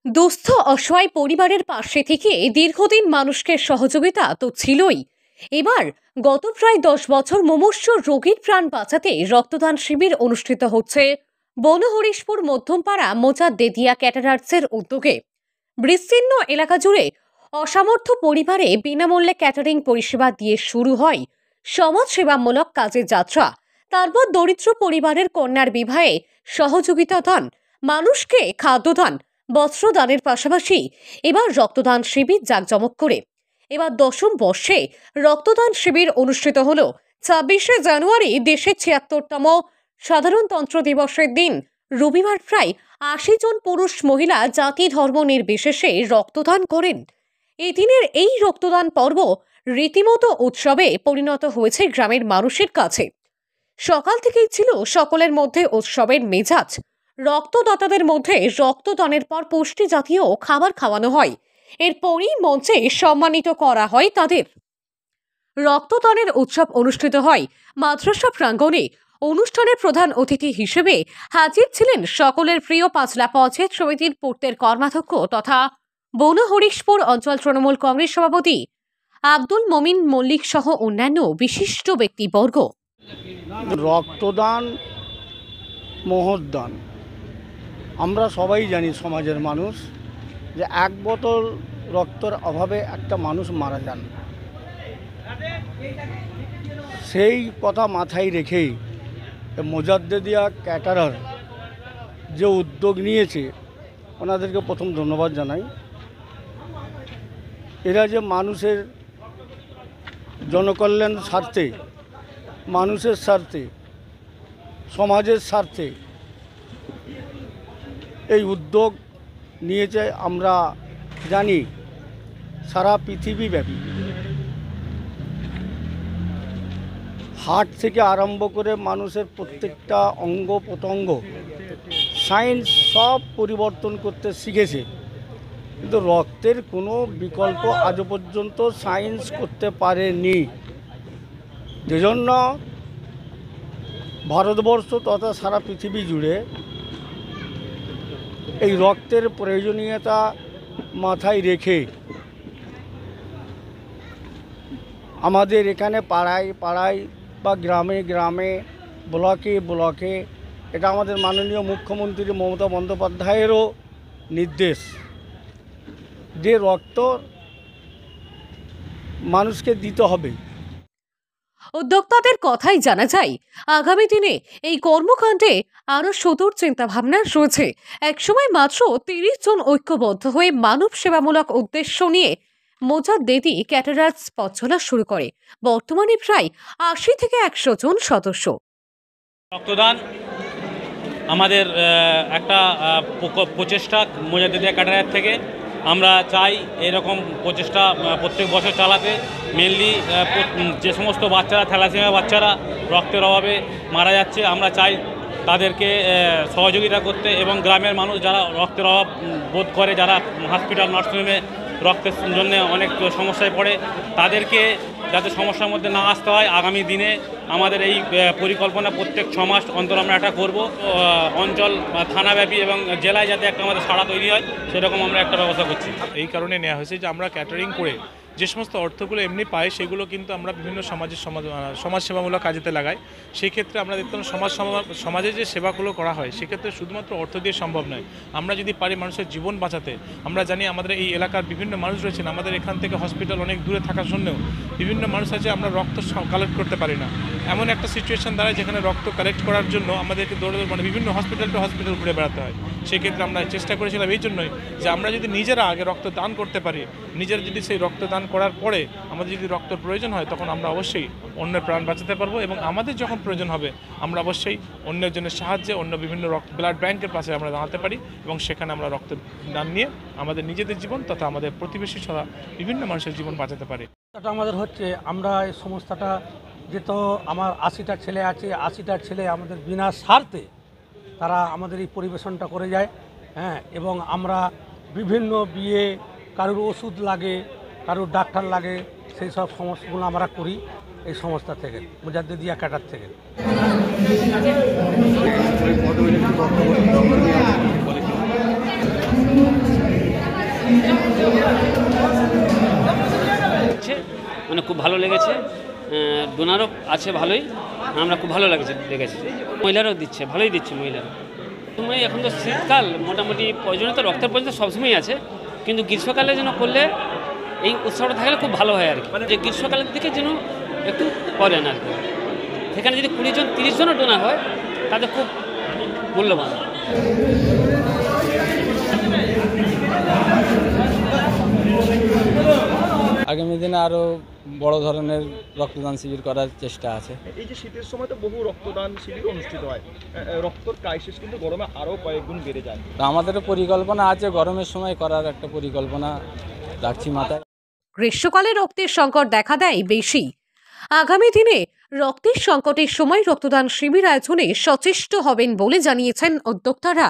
দুস্থ অসহায় পরিবারের পাশে থেকে দীর্ঘদিন মানুষকে সহযোগিতা তো ছিলই। এবার গত প্রায় 10 বছর মুমূর্ষু রোগীর প্রাণ বাঁচাতে রক্তদান শিবির অনুষ্ঠিত হচ্ছে বনহরিশপুর মধ্যমপাড়া মোজাদ্দেদিয়া ক্যাটারার্সের উদ্যোগে। বিস্তীর্ণ এলাকা জুড়ে অসামর্থ্য পরিবারে বিনামূল্যে ক্যাটারিং পরিষেবা দিয়ে শুরু হয় সমাজসেবামূলক কাজের যাত্রা। তারপর দরিদ্র পরিবারের কন্যার বিবাহে সহযোগিতা দান, মানুষকে খাদ্যদান, বস্ত্রদানের পাশাপাশি এবার রক্তদান শিবির জাঁকজমক করে। এবার 10ম বর্ষে রক্তদান শিবির অনুষ্ঠিত হলো। 26শে জানুয়ারি দেশের 76তম সাধারণতন্ত্র দিবসের দিন রবিবার প্রায় 80 জন পুরুষ মহিলা জাতি ধর্ম নির্বিশেষে রক্তদান করেন। এই দিনের এই রক্তদান পর্ব রীতিমতো উৎসবে পরিণত হয়েছে গ্রামের মানুষের কাছে। সকাল থেকেই ছিল সকলের মধ্যে উৎসবের মেজাজ। রক্তদাতাদের মধ্যে রক্তদানের পর পুষ্টি জাতীয় খাবার খাওয়ানো হয়। এরপরই মঞ্চে সম্মানিত করা হয় তাদের। রক্তদানের উৎসব অনুষ্ঠিত হয় মাদ্রাসা প্রাঙ্গণে। অনুষ্ঠানের প্রধান অতিথি হিসেবে হাজির ছিলেন সকলের প্রিয় পাঁচলা পঞ্চায়েত সমিতির পূর্তের কর্মাধ্যক্ষ তথা বনহরিশপুর অঞ্চল তৃণমূল কংগ্রেস সভাপতি আব্দুল মমিন মল্লিক সহ অন্যান্য বিশিষ্ট ব্যক্তিবর্গ। রক্তদান মহৎদান। আমরা সবাই জানি সমাজের মানুষ যে এক বোতল রক্তের অভাবে একটা মানুষ মারা যান। সেই কথা মাথায় রেখেই মোজাদ্দেদিয়া ক্যাটারার যে উদ্যোগ নিয়েছে ওনাদেরকে প্রথম ধন্যবাদ জানাই। এরা যে মানুষের জনকল্যাণ স্বার্থে, মানুষের স্বার্থে, সমাজের স্বার্থে এই উদ্যোগ নিয়েছে আমরা জানি সারা পৃথিবীব্যাপী। হার্ট থেকে আরম্ভ করে মানুষের প্রত্যেকটা অঙ্গ প্রত্যঙ্গ সায়েন্স সব পরিবর্তন করতে শিখেছে, কিন্তু রক্তের কোনো বিকল্প আজও পর্যন্ত সায়েন্স করতে পারেনি। যেজন্য ভারতবর্ষ তথা সারা পৃথিবী জুড়ে এই রক্তের প্রয়োজনীয়তা মাথায় রেখে আমাদের এখানে পাড়ায় পাড়ায় বা গ্রামে গ্রামে, ব্লকে ব্লকে, এটা আমাদের মাননীয় মুখ্যমন্ত্রী মমতা বন্দ্যোপাধ্যায়েরও নির্দেশ যে রক্ত মানুষকে দিতে হবে। উদ্যোক্তাদের কথাই জানা যায় আগামী দিনে এই কর্মকাণ্ডে আরো সুদূর চিন্তাভাবনা রয়েছে। একসময় মাত্র 30 জন ঐক্যবদ্ধ হয়ে মানব সেবামূলক উদ্দেশ্য নিয়ে মোজাদ্দেদি ক্যাটারার্স পথ চলা শুরু করে। বর্তমানে প্রায় 80 থেকে 100 জন সদস্য। রক্তদান আমাদের একটা প্রচেষ্টা মোজাদ্দেদিয়া ক্যাটারার থেকে। আমরা চাই এরকম প্রচেষ্টা প্রত্যেক বছর চালাতে। মেনলি যে সমস্ত বাচ্চারা থ্যালাসেমিয়া বাচ্চারা রক্তের অভাবে মারা যাচ্ছে, আমরা চাই তাদেরকে সহযোগিতা করতে, এবং গ্রামের মানুষ যারা রক্তের অভাব বোধ করে, যারা হসপিটাল নার্সিংহোমে রক্তের জন্য অনেক সমস্যায় পড়ে, তাদেরকে যাতে সমস্যার মধ্যে না আসতে হয়। আগামী দিনে আমাদের এই পরিকল্পনা প্রত্যেক 6 মাস অন্তর আমরা এটা করব। অঞ্চল থানাব্যাপী এবং জেলায় যাতে একটা আমাদের সাড়া তৈরি হয় সেরকম আমরা একটা ব্যবস্থা করছি। এই কারণে নেওয়া হয়েছে যে আমরা ক্যাটারিং করে যে সমস্ত অর্থগুলো এমনি পাই সেগুলো কিন্তু আমরা বিভিন্ন সমাজসেবামূলক কাজেতে লাগাই। সেই ক্ষেত্রে আমরা দেখতাম সমাজে যে সেবাগুলো করা হয় সেক্ষেত্রে শুধুমাত্র অর্থ দিয়ে সম্ভব নয়। আমরা যদি পারি মানুষের জীবন বাঁচাতে, আমরা জানি আমাদের এই এলাকার বিভিন্ন মানুষ রয়েছেন, আমাদের এখান থেকে হসপিটাল অনেক দূরে থাকার জন্যও বিভিন্ন মানুষ আছে আমরা রক্ত কালেক্ট করতে পারি না। এমন একটা সিচুয়েশন দাঁড়ায় যেখানে রক্ত কালেক্ট করার জন্য আমাদেরকে দৌড়ে বিভিন্ন হসপিটাল টু হসপিটাল ঘুরে বেড়াতে হয়। সেই ক্ষেত্রে আমরা চেষ্টা করেছিলাম এই জন্যই যে আমরা যদি নিজেরা আগে রক্ত দান করতে পারি, নিজের যদি সেই রক্তদান করার পরে আমাদের যদি রক্তের প্রয়োজন হয় তখন আমরা অবশ্যই অন্যের প্রাণ বাঁচাতে পারবো, এবং আমাদের যখন প্রয়োজন হবে আমরা অবশ্যই অন্যের জন্য সাহায্যে অন্য বিভিন্ন ব্লাড ব্যাংকের পাশে আমরা দাঁড়াতে পারি, এবং সেখানে আমরা রক্ত দান নিয়ে আমাদের নিজেদের জীবন তথা আমাদের প্রতিবেশী ছাড়া বিভিন্ন মানুষের জীবন বাঁচাতে পারি। এটা আমাদের হচ্ছে আমরা এই সংস্থাটা যেহেতু আমার 80টা ছেলে আছে, 80টা ছেলে আমাদের বিনা স্বার্থে তারা আমাদের এই পরিবেশনটা করে যায়। এবং আমরা বিভিন্ন বিয়ে, কারোর ওষুধ লাগে, কারোর ডাক্তার লাগে, সেই সব সমস্যাগুলো আমরা করি এই সংস্থা থেকে, মোজাদ্দেদিয়া ক্যাটার থেকে। হচ্ছে, মানে খুব ভালো লেগেছে। ডোনারও আছে ভালোই, আমরা খুব ভালো লেগেছে। মহিলারাও দিচ্ছে, ভালোই দিচ্ছে মহিলারা। সময় এখন তো শীতকাল, মোটামুটি প্রয়োজনীয়তা রক্তের প্রয়োজন সবসময়ই আছে, কিন্তু গ্রীষ্মকালে যেন করলে এই উৎসবটা থাকলে খুব ভালো হয় আর কি। যে গ্রীষ্মকালের দিকে যেন একটু করেন আর কি। সেখানে যদি 20 জন 30 জনও ডোনার হয় তাদের খুব মূল্যবান। আগামী দিনে আরও বড় ধরনের রক্তদান শিবির করার চেষ্টা আছে। এই যে শীতের সময় তো বহু রক্তদান শিবির অনুষ্ঠিত হয়, রক্তর ক্রাইসিস কিন্তু গরমে আরও কয়েক গুণ বেড়ে যায়। তো আমাদেরও পরিকল্পনা আছে গরমের সময় করার একটা পরিকল্পনা রাখছি মাথায়। গ্রীষ্মকালে রক্তের সংকট দেখা দেয় বেশি। আগামী দিনে রক্তের সংকটের সময় রক্তদান শিবির আয়োজনে সচেষ্ট হবেন বলে জানিয়েছেন উদ্যোক্তারা।